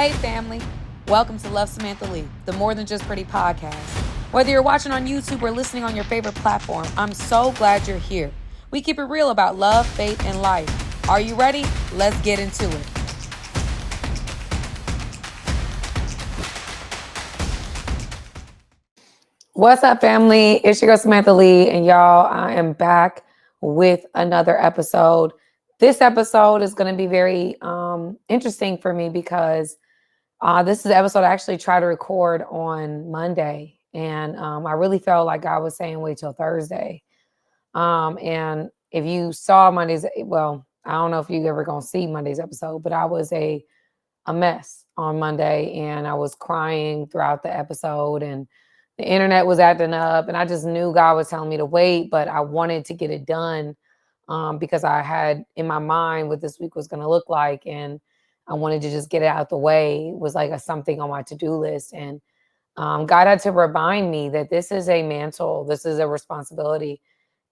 Hey family, welcome to Love Samantha Lee, the More Than Just Pretty podcast. Whether you're watching on YouTube or listening on your favorite platform, I'm so glad you're here. We keep it real about love, faith, and life. Are you ready? Let's get into it. What's up, family? It's your girl Samantha Lee, and y'all, I am back with another episode. This episode is going to be very interesting for me because this is the episode I actually tried to record on Monday, and I really felt like I was saying wait till Thursday. And if you saw Monday's, well, I don't know if you ever gonna see Monday's episode, but I was a mess on Monday, and I was crying throughout the episode, and the internet was acting up, and I just knew God was telling me to wait, but I wanted to get it done because I had in my mind what this week was going to look like, and I wanted to just get it out the way. It was like something on my to-do list, and God had to remind me that this is a mantle, this is a responsibility,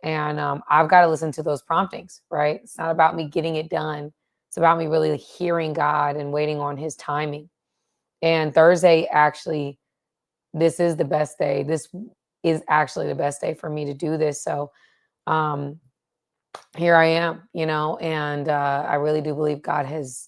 and I've got to listen to those promptings, right? It's not about me getting it done. It's about me really hearing God and waiting on his timing. And Thursday, actually, this is the best day. This is actually the best day for me to do this. So um, here I am, and I really do believe God has,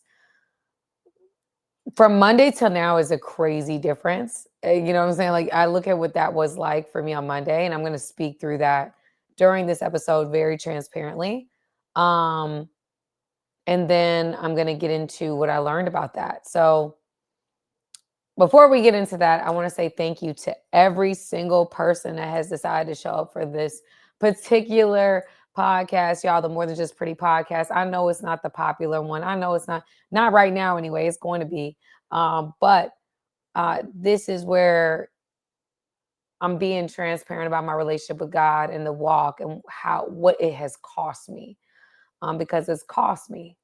from Monday till now is a crazy difference. You know what I'm saying? Like I look at what that was like for me on Monday, and I'm going to speak through that during this episode very transparently. Um, and then I'm going to get into what I learned about that. So before we get into that, I want to say thank you to every single person that has decided to show up for this particular podcast, y'all. The More Than Just Pretty podcast. I know it's not the popular one. I know it's not right now anyway. It's going to be, but this is where I'm being transparent about my relationship with God and the walk and what it has cost me, because it's cost me.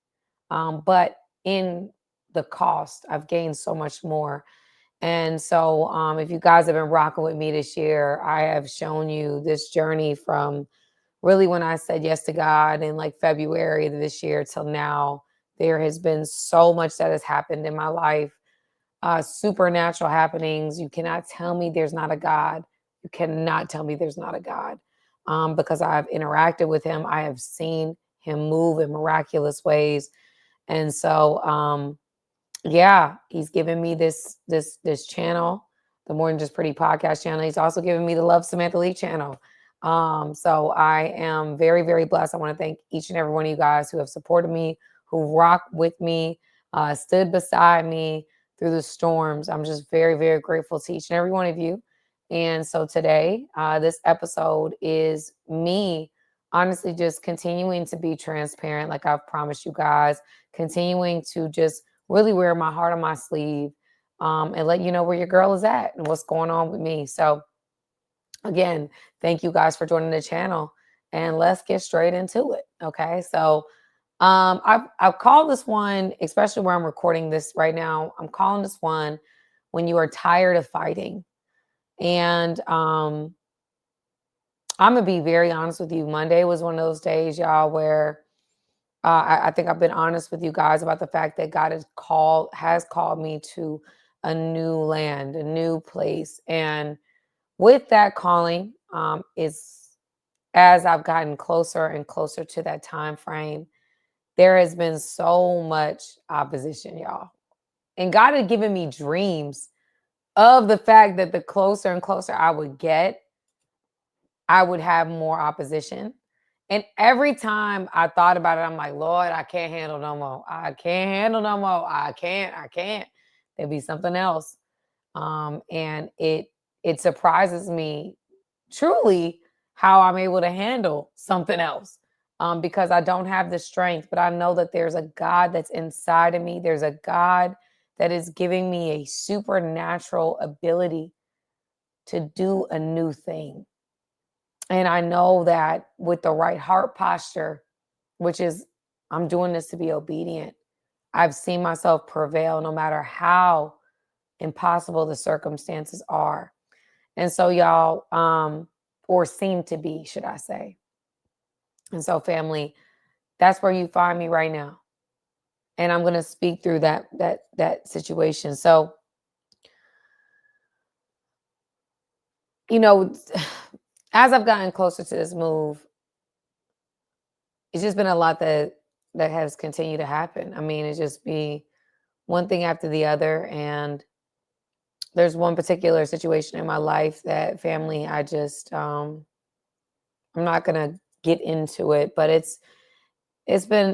But in the cost, I've gained so much more. And so if you guys have been rocking with me this year, I have shown you this journey from really when I said yes to God in like February of this year till now. There has been so much that has happened in my life, supernatural happenings. You cannot tell me there's not a God. You cannot tell me there's not a God, because I've interacted with him. I have seen him move in miraculous ways. And so, yeah, he's given me this channel, the More Than Just Pretty podcast channel. He's also given me the Love Samantha Lee channel. So I am very, very blessed. I want to thank each and every one of you guys who have supported me, who rock with me, stood beside me through the storms. I'm just very, very grateful to each and every one of you. And so today, this episode is me honestly just continuing to be transparent, like I've promised you guys, continuing to just really wear my heart on my sleeve, and let you know where your girl is at and what's going on with me. So again, thank you guys for joining the channel, and let's get straight into it. Okay. So I've called this one, especially where I'm recording this right now, I'm calling this one when you are tired of fighting. And I'm gonna be very honest with you. Monday was one of those days, y'all, where I think I've been honest with you guys about the fact that God has called me to a new land, a new place. And with that calling, is as I've gotten closer and closer to that time frame, there has been so much opposition, y'all. And God had given me dreams of the fact that the closer and closer I would get, I would have more opposition. And every time I thought about it, I'm like, Lord, I can't handle no more. I can't handle no more. I can't. There'd be something else. And it surprises me truly how I'm able to handle something else. Because I don't have the strength, but I know that there's a God that's inside of me. There's a God that is giving me a supernatural ability to do a new thing. And I know that with the right heart posture, which is I'm doing this to be obedient, I've seen myself prevail no matter how impossible the circumstances are. And so y'all, or seem to be, should I say. And so family, that's where you find me right now. And I'm going to speak through that situation. So, you know, as I've gotten closer to this move, it's just been a lot that has continued to happen. I mean, it just be one thing after the other. And there's one particular situation in my life that family, I'm not gonna get into it, but it's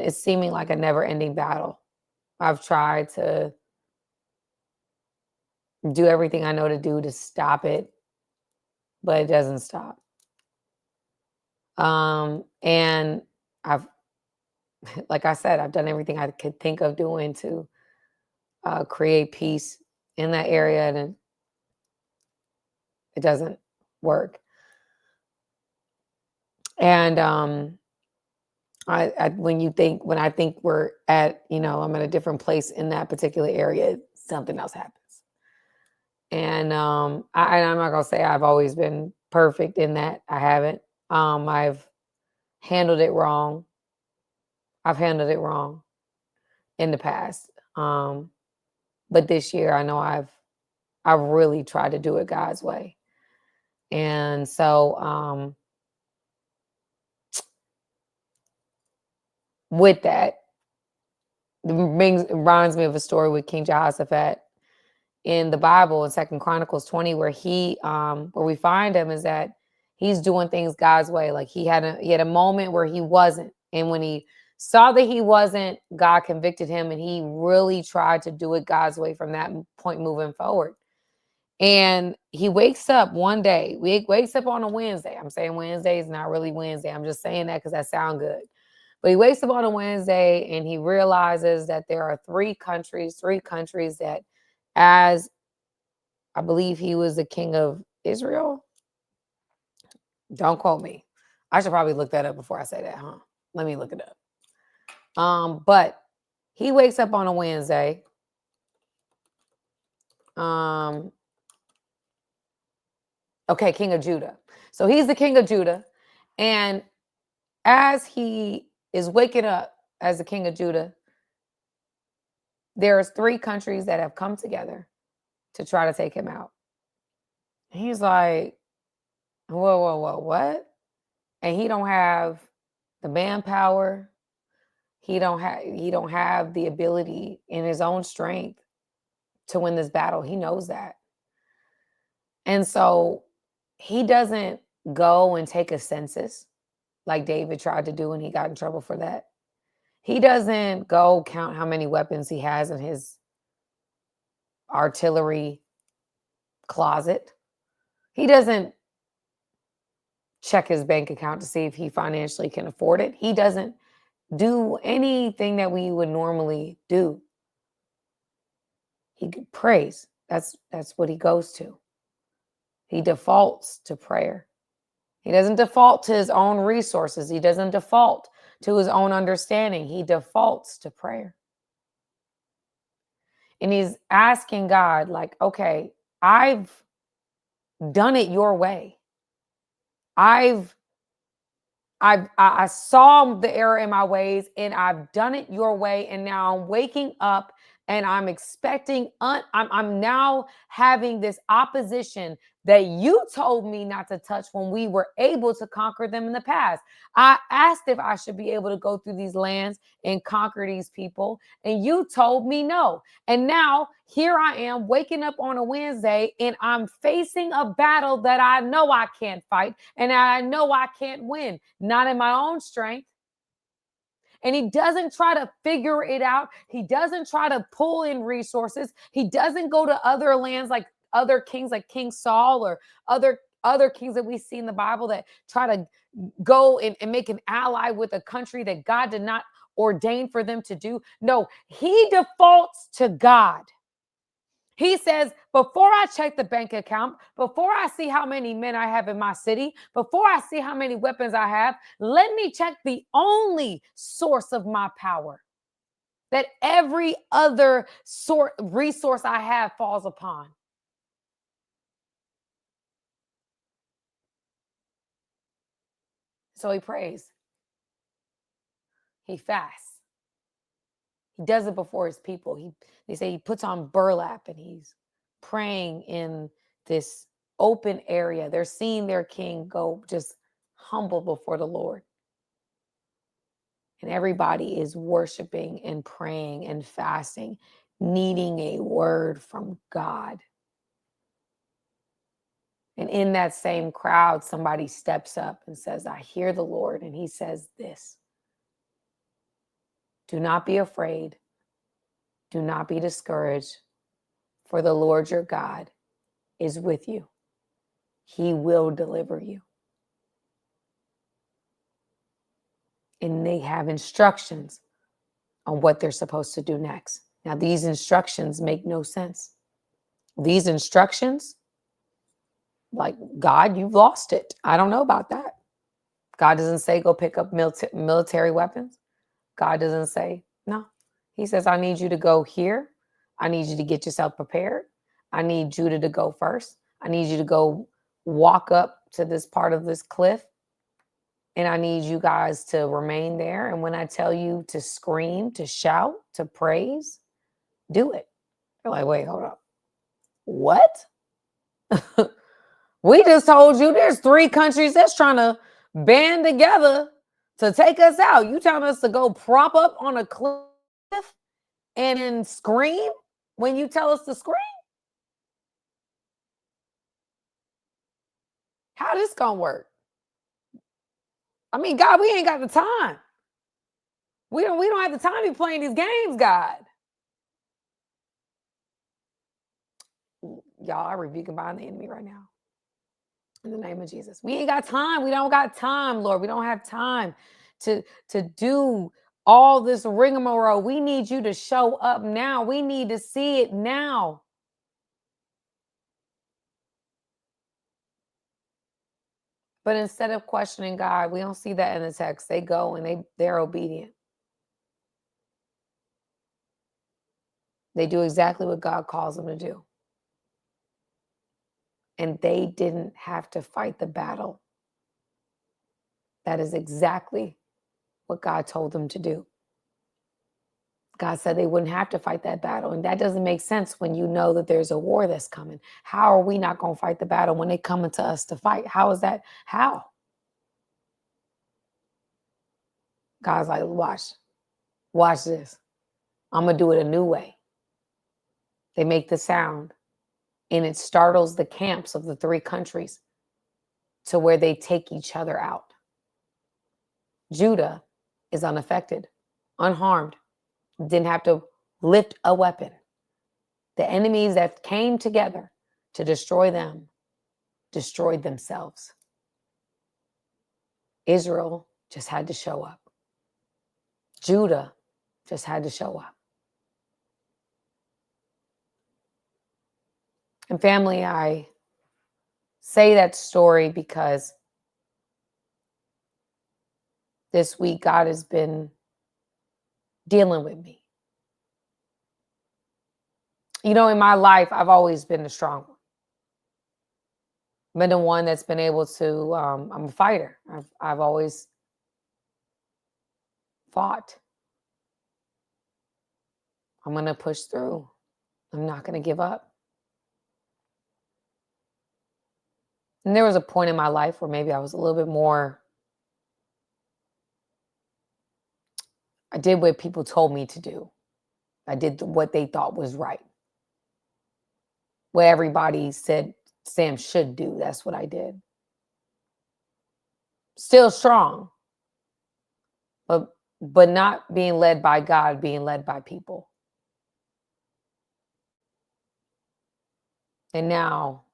seeming like a never ending battle. I've tried to do everything I know to do to stop it, but it doesn't stop. And I've, like I said, I've done everything I could think of doing to create peace in that area, and it doesn't work. And when I think we're at, I'm at a different place in that particular area, something else happens. And I'm not gonna say I've always been perfect in that. I haven't. I've handled it wrong. I've handled it wrong in the past. But this year, I know I've really tried to do it God's way. And so, with that, reminds me of a story with King Jehoshaphat in the Bible in Second Chronicles 20, where we find him is that he's doing things God's way. Like he had a moment where he wasn't, and when he saw that he wasn't, God convicted him, and he really tried to do it God's way from that point moving forward. And he wakes up one day. Wakes up on a Wednesday. I'm saying Wednesday is not really Wednesday. I'm just saying that because that sounds good. But he wakes up on a Wednesday and he realizes that there are three countries that, as I believe he was the king of Israel. Don't quote me. I should probably look that up before I say that, huh? Let me look it up. But he wakes up on a Wednesday. Okay, king of Judah. So he's the king of Judah. And as he is waking up as the king of Judah, there's three countries that have come together to try to take him out. And he's like, whoa, whoa, whoa, what? And he don't have the manpower. He don't have the ability in his own strength to win this battle. He knows that. And so he doesn't go and take a census like David tried to do, and he got in trouble for that. He doesn't go count how many weapons he has in his artillery closet. He doesn't check his bank account to see if he financially can afford it. He doesn't do anything that we would normally do. He prays. That's what he goes to. He defaults to prayer. He doesn't default to his own resources. He doesn't default to his own understanding. He defaults to prayer. And he's asking God, like, okay, I've done it your way. I saw the error in my ways, and I've done it your way, and now I'm waking up and I'm expecting I'm now having this opposition that you told me not to touch when we were able to conquer them in the past. I asked if I should be able to go through these lands and conquer these people, and you told me no. And now here I am waking up on a Wednesday, and I'm facing a battle that I know I can't fight and I know I can't win, not in my own strength. And he doesn't try to figure it out. He doesn't try to pull in resources. He doesn't go to other lands like other kings, like King Saul, or other kings that we see in the Bible that try to go and make an ally with a country that God did not ordain for them to do. No, he defaults to God. He says, before I check the bank account, before I see how many men I have in my city, before I see how many weapons I have, let me check the only source of my power that every other resource I have falls upon. So he prays. He fasts. He does it before his people. They say he puts on burlap and he's praying in this open area. They're seeing their king go just humble before the Lord. And everybody is worshiping and praying and fasting, needing a word from God. And in that same crowd, somebody steps up and says, I hear the Lord. And he says this: do not be afraid. Do not be discouraged, for the Lord your God is with you. He will deliver you. And they have instructions on what they're supposed to do next. Now, these instructions make no sense. These instructions, like, God, you've lost it. I don't know about that. God doesn't say go pick up military weapons. God doesn't say, no. He says, I need you to go here. I need you to get yourself prepared. I need Judah to go first. I need you to go walk up to this part of this cliff. And I need you guys to remain there. And when I tell you to scream, to shout, to praise, do it. They're like, wait, hold up. What? We just told you there's 3 countries that's trying to band together to take us out. You telling us to go prop up on a cliff and then scream when you tell us to scream? How this gonna work? I mean, God, we ain't got the time. We don't have the time to be playing these games, God. Y'all, I rebuke and bind the enemy right now. In the name of Jesus. We ain't got time. We don't got time, Lord. We don't have time to do all this rigmarole. We need you to show up now. We need to see it now. But instead of questioning God, we don't see that in the text. They go and they're obedient. They do exactly what God calls them to do. And they didn't have to fight the battle. That is exactly what God told them to do. God said they wouldn't have to fight that battle. And that doesn't make sense when you know that there's a war that's coming. How are we not going to fight the battle when they coming to us to fight? How is that? How? God's like, watch this. I'm going to do it a new way. They make the sound and it startles the camps of the 3 countries to where they take each other out. Judah is unaffected, unharmed, didn't have to lift a weapon. The enemies that came together to destroy them destroyed themselves. Israel just had to show up. Judah just had to show up. And family, I say that story because this week God has been dealing with me. You know, in my life, I've always been the strong one. I've been the one that's been able to, I'm a fighter. I've always fought. I'm going to push through. I'm not going to give up. And there was a point in my life where maybe I was a little bit more, I did what people told me to do. I did what they thought was right. What everybody said Sam should do, that's what I did. Still strong, but not being led by God, being led by people. And now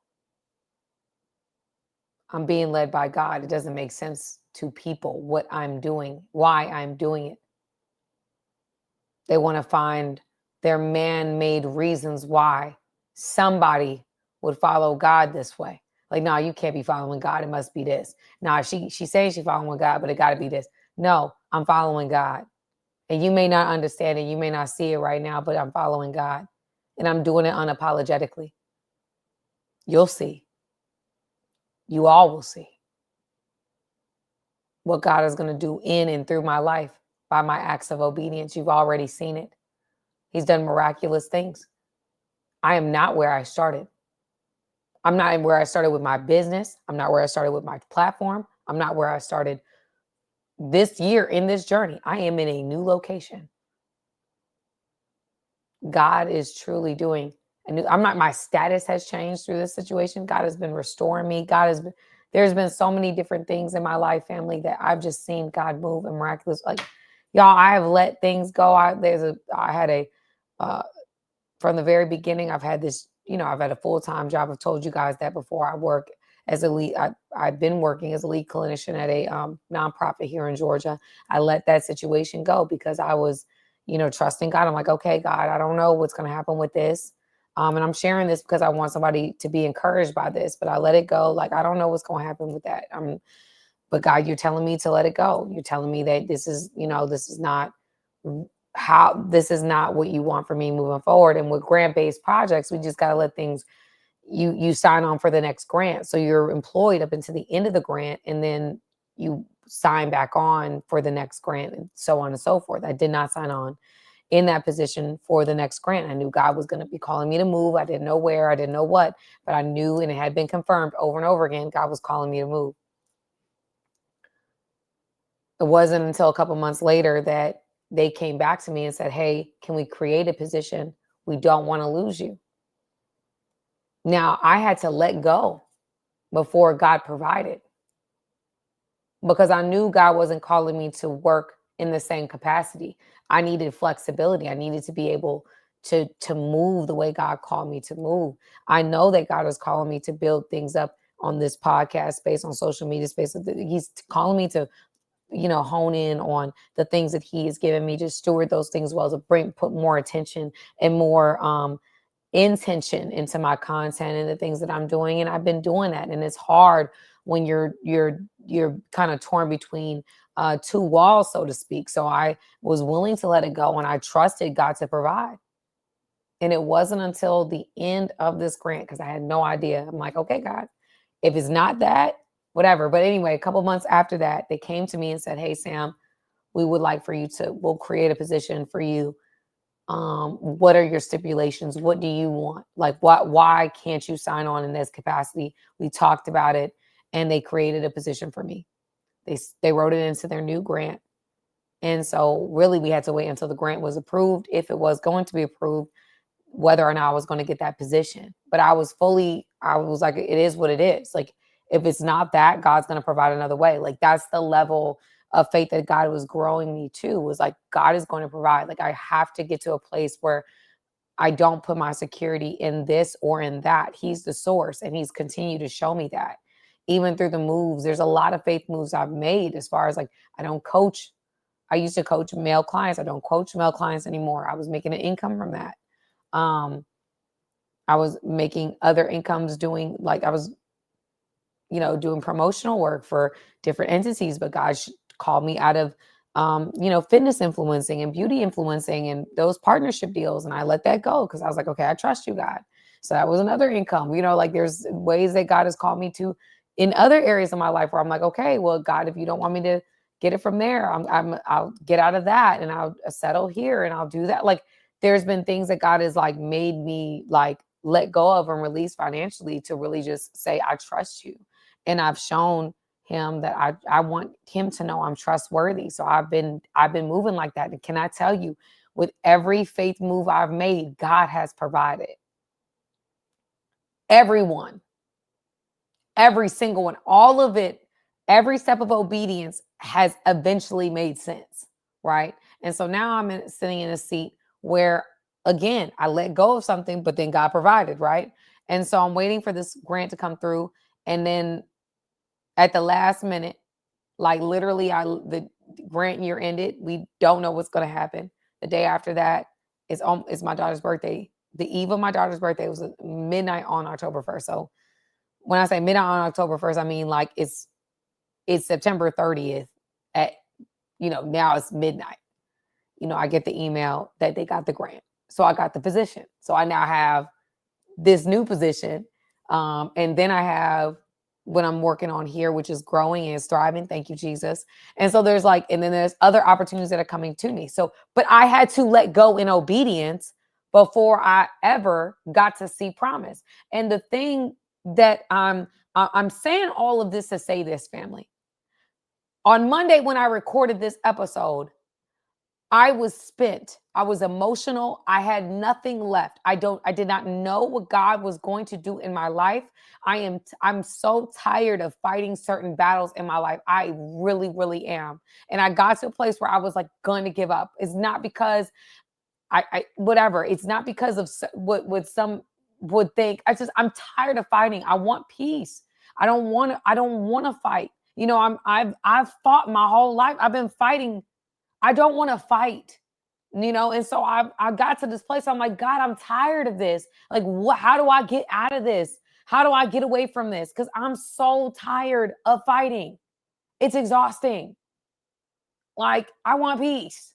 I'm being led by God. It doesn't make sense to people what I'm doing, why I'm doing it. They want to find their man-made reasons why somebody would follow God this way. Like, no, you can't be following God. It must be this. No, she says she's following God, but it got to be this. No, I'm following God. And you may not understand it. You may not see it right now, but I'm following God. And I'm doing it unapologetically. You'll see. You all will see what God is going to do in and through my life by my acts of obedience. You've already seen it. He's done miraculous things. I am not where I started. I'm not where I started with my business. I'm not where I started with my platform. I'm not where I started this year in this journey. I am in a new location. God is truly doing a new, I'm not, my status has changed through this situation. God has been restoring me. There's been so many different things in my life, family, that I've just seen God move in miraculous. Like, y'all, I have let things go. I had a, uh, from the very beginning, I've had this, I've had a full-time job. I've told you guys that before. I work as a lead. I've been working as a lead clinician at a nonprofit here in Georgia. I let that situation go because I was, trusting God. I'm like, okay, God, I don't know what's going to happen with this. And I'm sharing this because I want somebody to be encouraged by this, but I let it go. Like, I don't know what's going to happen with that. But God, you're telling me to let it go. You're telling me that this is not this is not what you want for me moving forward. And with grant-based projects, we just got to let things, you sign on for the next grant. So you're employed up until the end of the grant, and then you sign back on for the next grant, and so on and so forth. I did not sign on in that position for the next grant. I knew God was going to be calling me to move. I didn't know where, I didn't know what, but I knew, and it had been confirmed over and over again, God was calling me to move. It wasn't until a couple months later that they came back to me and said, hey, can we create a position? We don't want to lose you. Now, I had to let go before God provided, because I knew God wasn't calling me to work in the same capacity. I needed flexibility. I needed to be able to move the way God called me to move. I know that God is calling me to build things up on this podcast space, on social media space. He's calling me to hone in on the things that he has given me, to steward those things well, to put more attention and more intention into my content and the things that I'm doing. And I've been doing that. And it's hard when you're kind of torn between two walls, so to speak. So I was willing to let it go, and I trusted God to provide. And it wasn't until the end of this grant, because I had no idea. I'm like, okay, God, if it's not that, whatever. But anyway, a couple months after that, they came to me and said, hey, Sam, we would like for you we'll create a position for you. What are your stipulations? What do you want? Like, why can't you sign on in this capacity? We talked about it, and they created a position for me. They wrote it into their new grant. And so really we had to wait until the grant was approved, if it was going to be approved, whether or not I was going to get that position. But I was like, it is what it is. Like, if it's not that, God's going to provide another way. Like, that's the level of faith that God was growing me to, was like, God is going to provide. Like, I have to get to a place where I don't put my security in this or in that. He's the source, and he's continued to show me that. Even through the moves, there's a lot of faith moves I've made, as far as like, I don't coach. I used to coach male clients. I don't coach male clients anymore. I was making an income from that. I was making other incomes doing, like, I was, doing promotional work for different entities, but God called me out of, fitness influencing and beauty influencing and those partnership deals. And I let that go because I was like, okay, I trust you, God. So that was another income, like, there's ways that God has called me to in other areas of my life where I'm like, okay, well, God, if you don't want me to get it from there, I'll get out of that, and I'll settle here, and I'll do that. Like, there's been things that God has like made me like let go of and release financially, to really just say, I trust you. And I've shown him that I want him to know I'm trustworthy. So I've been moving like that. And can I tell you, with every faith move I've made, God has provided. Everyone, every single one, all of it, every step of obedience has eventually made sense, right? And so now sitting in a seat where, again, I let go of something, but then God provided, right? And so I'm waiting for this grant to come through, and then at the last minute, like, literally, the grant year ended. We don't know what's going to happen. The day after that is my daughter's birthday. The eve of my daughter's birthday was midnight on October 1st. So when I say midnight on October 1st, I mean, like, it's September 30th at, now it's midnight. I get the email that they got the grant. So I got the position. So I now have this new position. And then I have what I'm working on here, which is growing and is thriving. Thank you, Jesus. And so there's like, and then there's other opportunities that are coming to me. So, but I had to let go in obedience before I ever got to see promise. And the thing that I'm saying all of this to say this, family. On Monday, when I recorded this episode, I was spent. I was emotional. I had nothing left. I did not know what God was going to do in my life. I'm so tired of fighting certain battles in my life. I really, really am. And I got to a place where I was like going to give up. It's not because whatever. It's not because of what some would think. I'm tired of fighting. I want peace. I don't want to fight. You know, I've fought my whole life. I've been fighting. I don't want to fight, you know? And so I got to this place. I'm like, God, I'm tired of this. Like, how do I get out of this? How do I get away from this? Because I'm so tired of fighting. It's exhausting. Like, I want peace,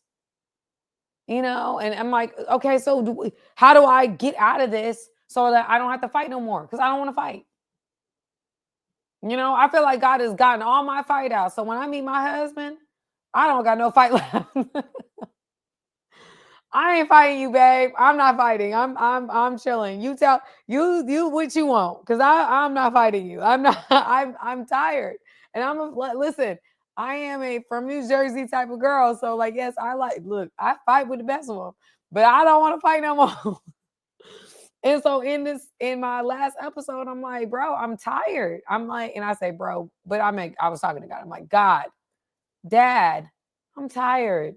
you know? And I'm like, okay, so how do I get out of this so that I don't have to fight no more? Because I don't want to fight. You know, I feel like God has gotten all my fight out. So when I meet my husband, I don't got no fight left. I ain't fighting you, babe. I'm not fighting. I'm chilling. You tell you what you want, because I'm not fighting you. I'm not. I'm tired, and listen. I am a from New Jersey type of girl, so like yes, look. I fight with the best of them, but I don't want to fight no more. And so in my last episode, I'm like, bro, I'm tired. I'm like, and I say, bro, but I was talking to God. I'm like, God, Dad, I'm tired.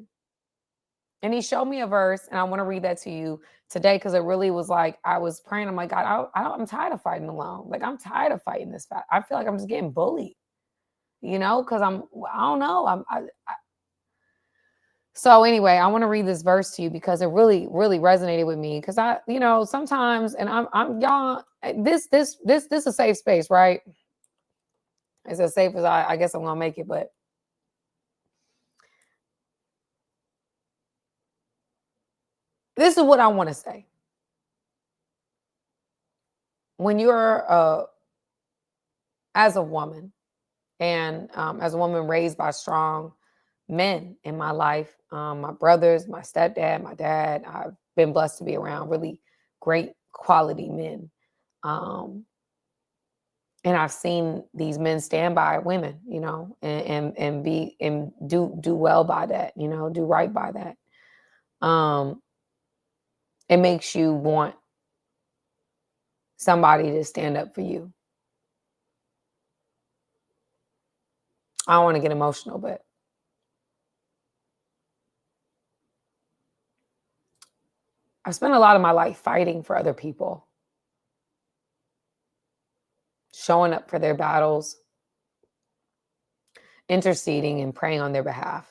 And he showed me a verse, and I want to read that to you today because it really was like I was praying. I'm like, God, I'm tired of fighting alone. Like I'm tired of fighting this fight. I feel like I'm just getting bullied, you know, because I don't know. So anyway, I want to read this verse to you because it really, really resonated with me. Because you know, sometimes, and I'm y'all. This is a safe space, right? It's as safe as I guess I'm gonna make it, but this is what I want to say. When you're as a woman, and as a woman raised by strong men in my life, my brothers, my stepdad, my dad, I've been blessed to be around really great quality men. Um, and I've seen these men stand by women, you know, and be and do well by that, you know, do right by that. It makes you want somebody to stand up for you. I don't want to get emotional, but I've spent a lot of my life fighting for other people, showing up for their battles, interceding and praying on their behalf,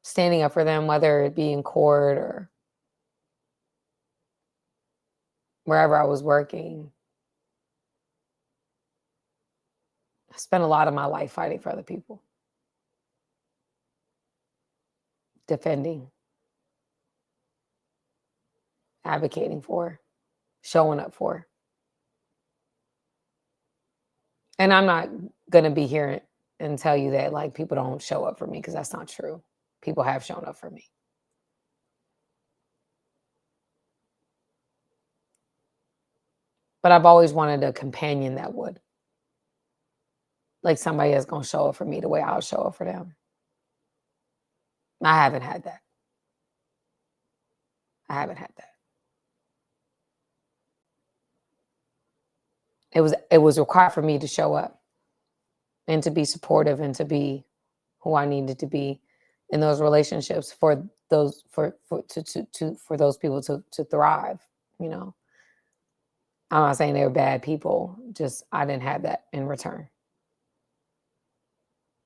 standing up for them, whether it be in court or wherever I was working. I spent a lot of my life fighting for other people, defending, advocating for, showing up for. And I'm not going to be here and tell you that like people don't show up for me, because that's not true. People have shown up for me. But I've always wanted a companion that would. Like somebody that's going to show up for me the way I'll show up for them. I haven't had that. I haven't had that. It was required for me to show up and to be supportive and to be who I needed to be in those relationships for those for those people to thrive, you know. I'm not saying they were bad people, just I didn't have that in return.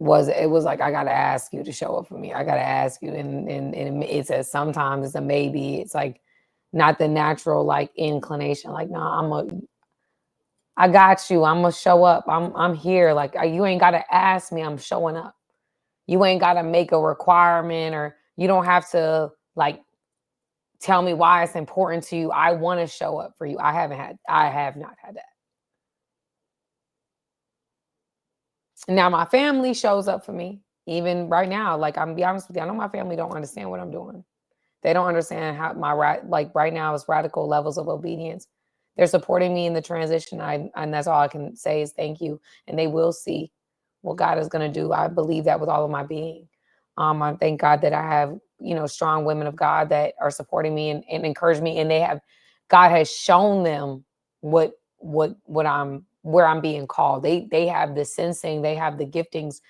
It was like I gotta ask you to show up for me. I gotta ask you, and it says sometimes it's a maybe. It's like not the natural like inclination. Like no, I got you. I'm gonna show up. I'm here. Like you ain't gotta ask me. I'm showing up. You ain't gotta make a requirement, or you don't have to like tell me why it's important to you. I want to show up for you. I have not had that. Now my family shows up for me, even right now. Like, I'm gonna be honest with you, I know my family don't understand what I'm doing. They don't understand how like right now is radical levels of obedience. They're supporting me in the transition. And that's all I can say is thank you. And they will see what God is going to do. I believe that with all of my being. I thank God that I have, strong women of God that are supporting me and encourage me. And God has shown them what I'm, where I'm being called. They have the sensing, they have the giftings.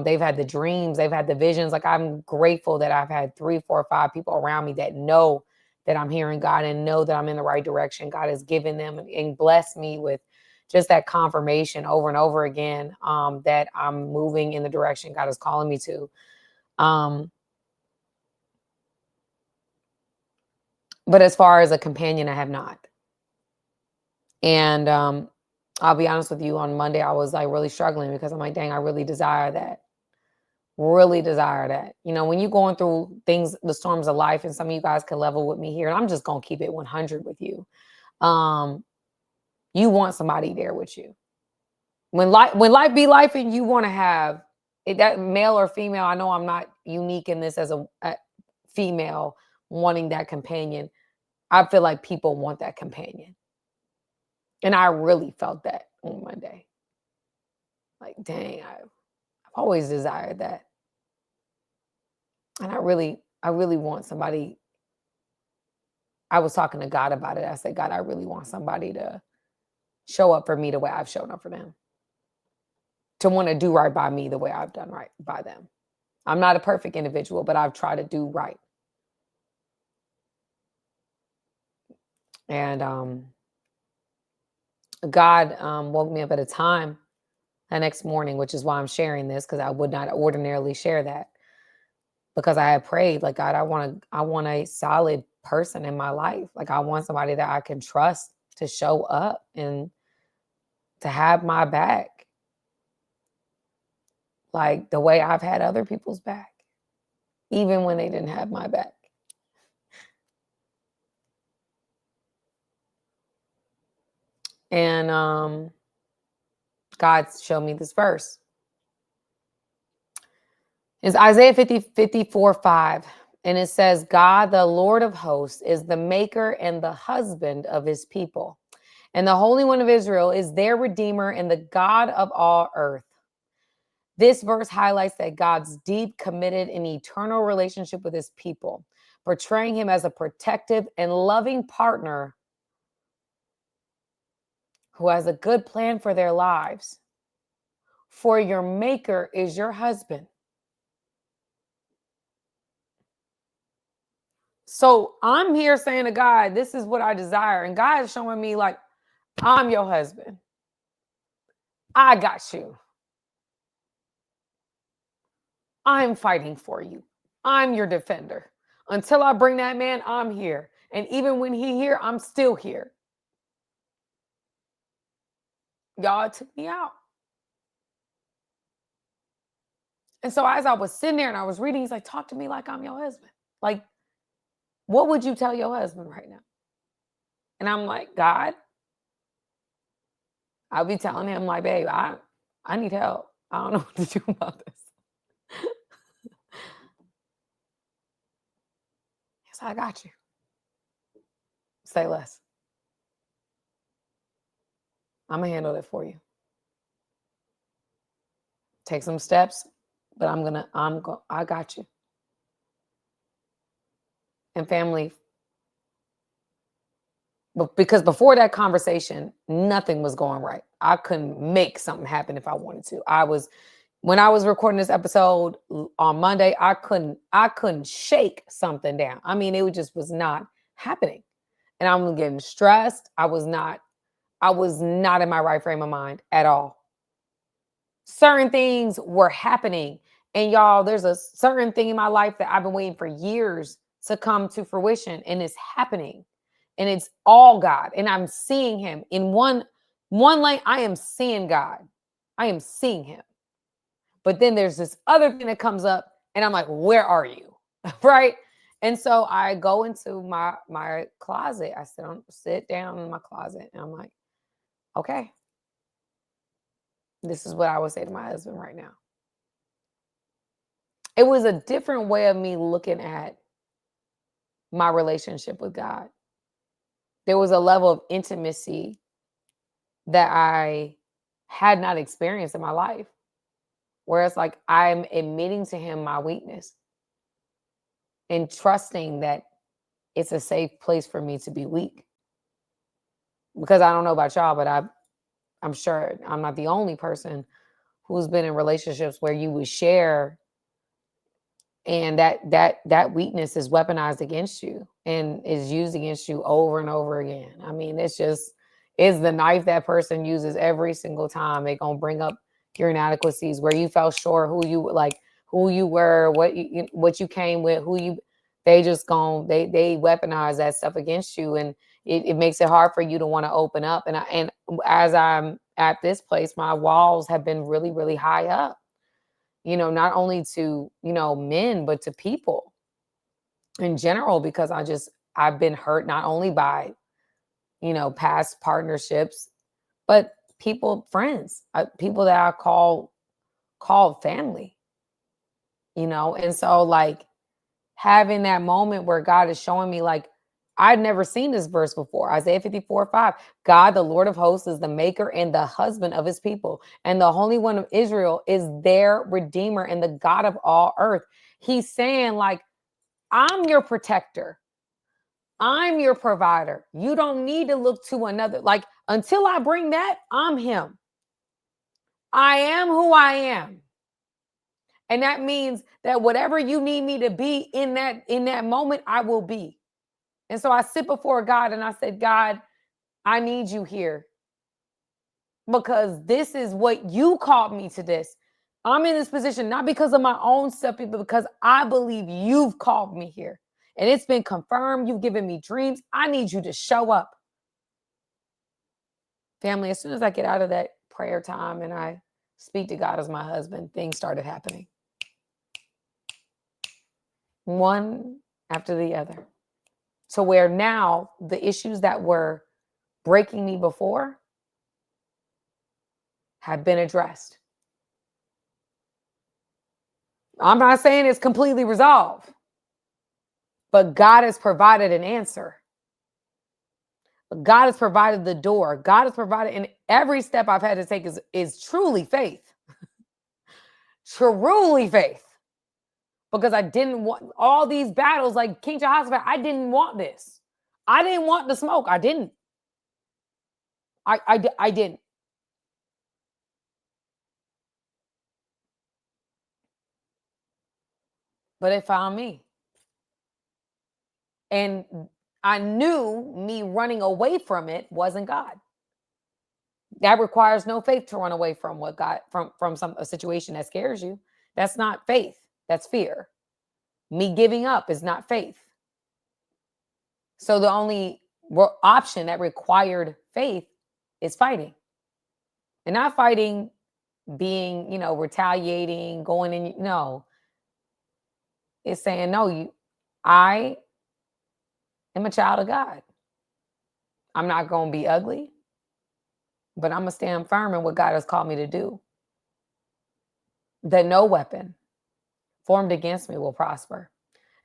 They've had the dreams, they've had the visions. Like, I'm grateful that I've had 3, 4, 5 people around me that know that I'm hearing God and know that I'm in the right direction. God has given them and blessed me with just that confirmation over and over again, that I'm moving in the direction God is calling me to. But as far as a companion, I have not. And I'll be honest with you, on Monday, I was like really struggling because I'm like, dang, I really desire that. Really desire that. When you're going through things, the storms of life, and some of you guys can level with me here, and I'm just going to keep it 100 with you. You want somebody there with you. When life be life and you want to have it, that male or female, I know I'm not unique in this as a female wanting that companion. I feel like people want that companion. And I really felt that on Monday. Like, dang, I've always desired that. And I really want somebody. I was talking to God about it. I said, God, I really want somebody to show up for me the way I've shown up for them, to want to do right by me the way I've done right by them. I'm not a perfect individual, but I've tried to do right. And God woke me up at a time the next morning, which is why I'm sharing this, because I would not ordinarily share that, because I had prayed, like, God, I want a solid person in my life. Like, I want somebody that I can trust to show up and to have my back, like the way I've had other people's back, even when they didn't have my back. And God showed me this verse. It's Isaiah 54:5. And it says, God, the Lord of hosts, is the maker and the husband of his people. And the Holy One of Israel is their Redeemer and the God of all earth. This verse highlights that God's deep, committed, and eternal relationship with his people, portraying him as a protective and loving partner who has a good plan for their lives. For your maker is your husband. So I'm here saying to God, this is what I desire. And God is showing me, like, I'm your husband. I got you. I'm fighting for you. I'm your defender. Until I bring that man, I'm here. And even when he here, I'm still here. Y'all took me out. And so as I was sitting there and I was reading, he's like, talk to me like I'm your husband. Like, what would you tell your husband right now? And I'm like, God, I'll be telling him, like, babe, I need help. I don't know what to do about this. Yes, I got you. Say less. I'm gonna handle it for you. Take some steps, but I got you. And family, but because before that conversation, nothing was going right. I couldn't make something happen if I wanted to. When I was recording this episode on Monday, I couldn't shake something down. I mean, just was not happening. And I'm getting stressed. I was not in my right frame of mind at all. Certain things were happening. And y'all, there's a certain thing in my life that I've been waiting for years to come to fruition, and it's happening. And it's all God. And I'm seeing him in one lane. I am seeing God. I am seeing him. But then there's this other thing that comes up, and I'm like, where are you? Right? And so I go into my closet. I sit down in my closet, and I'm like, okay, This is what I would say to my husband right now. It was a different way of me looking at my relationship with God. There was a level of intimacy that I had not experienced in my life, where it's like I'm admitting to him my weakness and trusting that it's a safe place for me to be weak. Because I don't know about y'all, but I'm sure I'm not the only person who's been in relationships where you would share, and that weakness is weaponized against you and is used against you over and over again. I mean, it's the knife that person uses every single time. They're gonna bring up your inadequacies, where you fell short, who you were, what you came with, they just they weaponize that stuff against you, and it makes it hard for you to want to open up. And as I'm at this place, my walls have been really, really high up, not only to, men, but to people in general, because I've been hurt not only by, past partnerships, but friends, people that I called family, and so like having that moment where God is showing me, like, I'd never seen this verse before. Isaiah 54:5. God, the Lord of hosts, is the maker and the husband of his people. And the Holy One of Israel is their redeemer and the God of all earth. He's saying, like, I'm your protector. I'm your provider. You don't need to look to another. Like, until I bring that, I'm him. I am who I am. And that means that whatever you need me to be in that moment, I will be. And so I sit before God and I said, God, I need you here, because this is what you called me to this. I'm in this position not because of my own stuff, but because I believe you've called me here. And it's been confirmed. You've given me dreams. I need you to show up. Family, as soon as I get out of that prayer time and I speak to God as my husband, things started happening. One after the other. So where now the issues that were breaking me before have been addressed. I'm not saying it's completely resolved, but God has provided an answer. God has provided the door. God has provided, and every step I've had to take is truly faith. Truly faith. Because I didn't want all these battles like King Jehoshaphat. I didn't want this. I didn't want the smoke. I didn't. I didn't. But it found me. And I knew me running away from it wasn't God. That requires no faith to run away from what God from a situation that scares you. That's not faith. That's fear. Me giving up is not faith. So the only option that required faith is fighting. And not fighting being, retaliating, going in. No. It's saying, no, I am a child of God. I'm not going to be ugly, but I'm going to stand firm in what God has called me to do. That no weapon formed against me will prosper,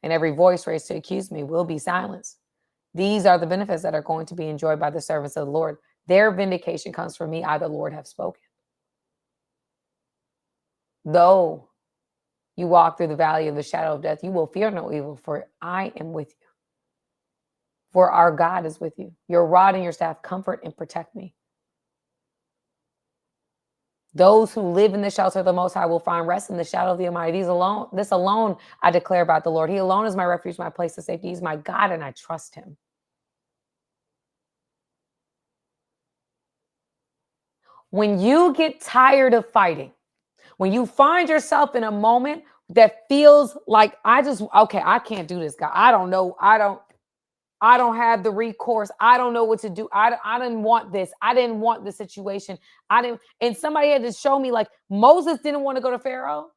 and every voice raised to accuse me will be silenced. These are the benefits that are going to be enjoyed by the servants of the Lord. Their vindication comes from me. I, the Lord, have spoken. Though you walk through the valley of the shadow of death, you will fear no evil, for I am with you. For our God is with you. Your rod and your staff comfort and protect me. Those who live in the shelter of the Most High will find rest in the shadow of the Almighty. This alone I declare about the Lord. He alone is my refuge, my place of safety. He's my God, and I trust him. When you get tired of fighting, when you find yourself in a moment that feels like I can't do this, God. I don't know. I don't have the recourse. I don't know what to do. I didn't want this. I didn't want the situation. And somebody had to show me, like, Moses didn't want to go to Pharaoh.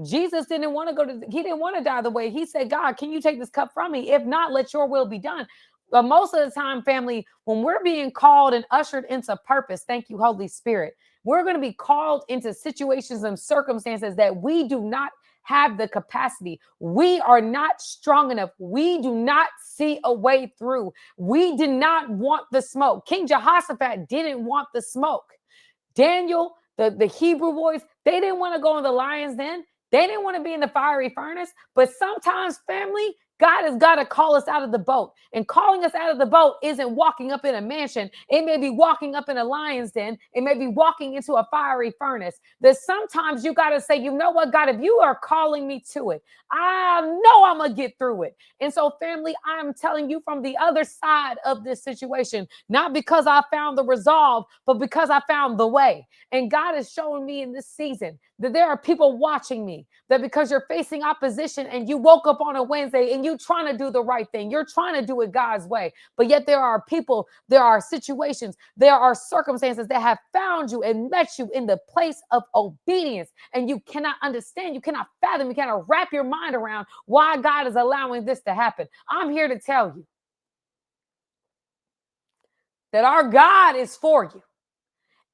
Jesus he didn't want to die the way. He said, God, can you take this cup from me? If not, let your will be done. But most of the time, family, when we're being called and ushered into purpose, thank you, Holy Spirit, we're going to be called into situations and circumstances that we do not have the capacity. We are not strong enough. We do not see a way through. We did not want the smoke. King Jehoshaphat didn't want the smoke. Daniel, the Hebrew boys, they didn't want to go in the lion's den. They didn't want to be in the fiery furnace. But sometimes, family, God has got to call us out of the boat. And calling us out of the boat isn't walking up in a mansion. It may be walking up in a lion's den. It may be walking into a fiery furnace. That sometimes you got to say, you know what, God, if you are calling me to it, I know I'm going to get through it. And so, family, I'm telling you from the other side of this situation, not because I found the resolve, but because I found the way. And God is showing me in this season that there are people watching me, that because you're facing opposition and you woke up on a Wednesday and you're trying to do the right thing, you're trying to do it God's way. But yet there are people, there are situations, there are circumstances that have found you and met you in the place of obedience. And you cannot understand, you cannot fathom, you cannot wrap your mind around why God is allowing this to happen. I'm here to tell you that our God is for you.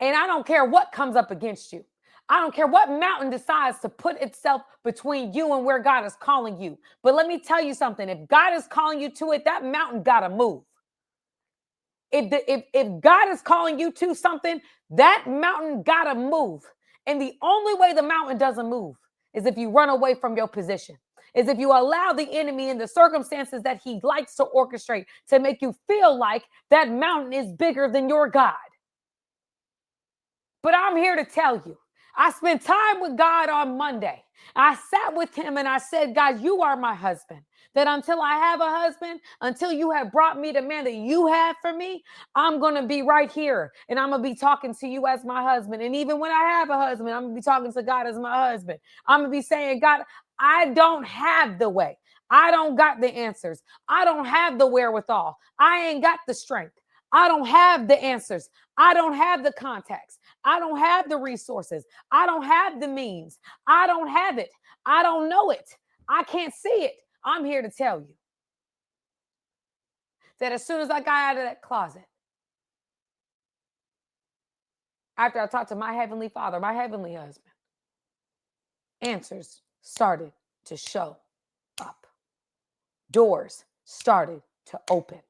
And I don't care what comes up against you. I don't care what mountain decides to put itself between you and where God is calling you. But let me tell you something. If God is calling you to it, that mountain got to move. If God is calling you to something, that mountain got to move. And the only way the mountain doesn't move is if you run away from your position, is if you allow the enemy in the circumstances that he likes to orchestrate to make you feel like that mountain is bigger than your God. But I'm here to tell you, I spent time with God on Monday. I sat with him and I said, God, you are my husband. That until I have a husband, until you have brought me the man that you have for me, I'm going to be right here. And I'm going to be talking to you as my husband. And even when I have a husband, I'm going to be talking to God as my husband. I'm going to be saying, God, I don't have the way. I don't got the answers. I don't have the wherewithal. I ain't got the strength. I don't have the answers. I don't have the contacts. I don't have the resources. I don't have the means. I don't have it. I don't know it. I can't see it. I'm here to tell you that as soon as I got out of that closet, after I talked to my heavenly father, my heavenly husband, answers started to show up. Doors started to open.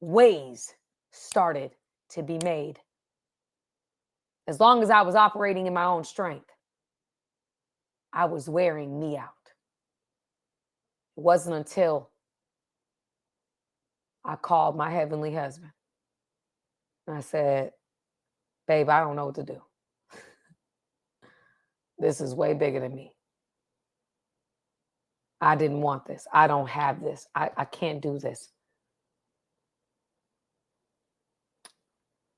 Ways started to be made. As long as I was operating in my own strength, I was wearing me out. It wasn't until I called my heavenly husband and I said, babe, I don't know what to do. This is way bigger than me. I didn't want this. I don't have this. I can't do this.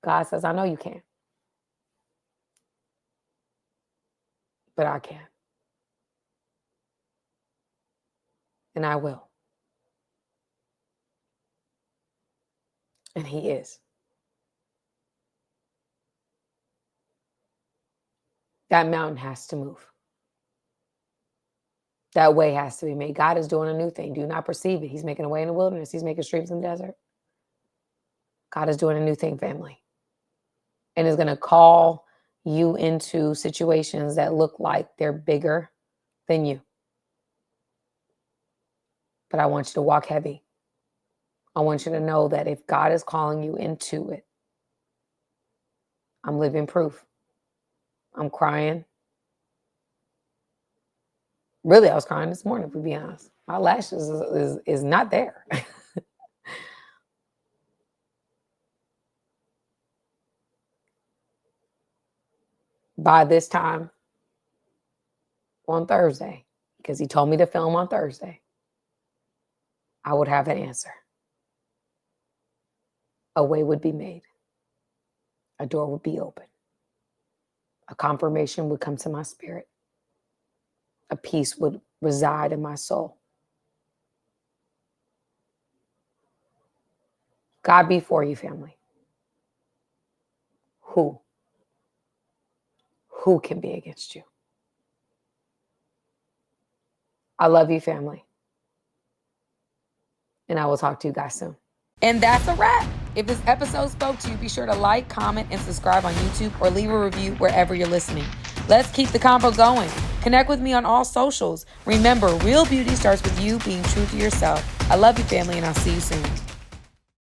God says, I know you can, but I can. And I will. And he is. That mountain has to move. That way has to be made. God is doing a new thing. Do you not perceive it? He's making a way in the wilderness. He's making streams in the desert. God is doing a new thing, family. And is going to call you into situations that look like they're bigger than you. But I want you to walk heavy. I want you to know that if God is calling you into it, I'm living proof. I'm crying. Really, I was crying this morning, to be honest. My lashes is not there. By this time on Thursday, because he told me to film on Thursday, I would have an answer. A way would be made. A door would be open. A confirmation would come to my spirit. A peace would reside in my soul. God be for you, family. Who? Who can be against you? I love you, family. And I will talk to you guys soon. And that's a wrap. If this episode spoke to you, be sure to like, comment, and subscribe on YouTube or leave a review wherever you're listening. Let's keep the convo going. Connect with me on all socials. Remember, real beauty starts with you being true to yourself. I love you, family, and I'll see you soon.